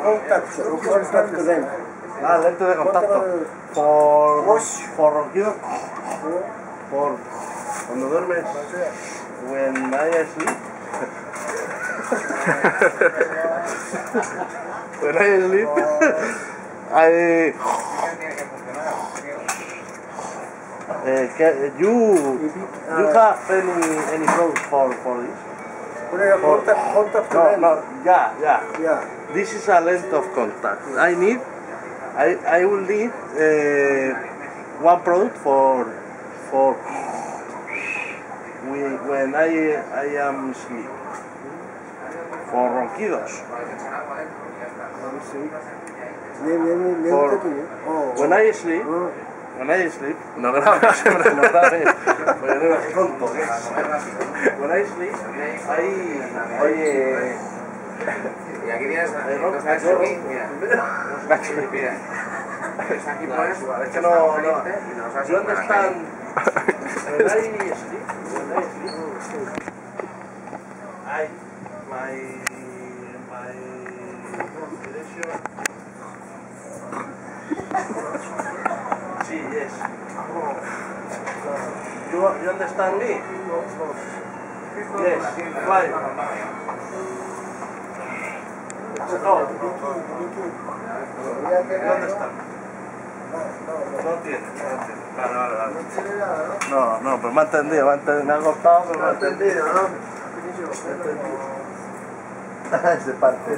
contacto then. Ah, lente de contacto. Por ronquido. Por cuando duermes. When I sleep. When I sleep. You have any product for this? No, yeah. This is a length of contact. I will need one product for when I am asleep. For ronquidos. When I sleep. No grabes, siempre no grabes. Porque no eres tonto. When I sleep, oye. Y aquí tienes mira. Aquí pones, es que no. ¿Dónde están? When I sleep. My direction. Sí, yes. You understand me? Yes, fine. No. ¿Dónde está? No tiene. Vale. No, pero me ha entendido, me ha costado, pero me ha entendido, ¿no? Me ha entendido. Ese parte.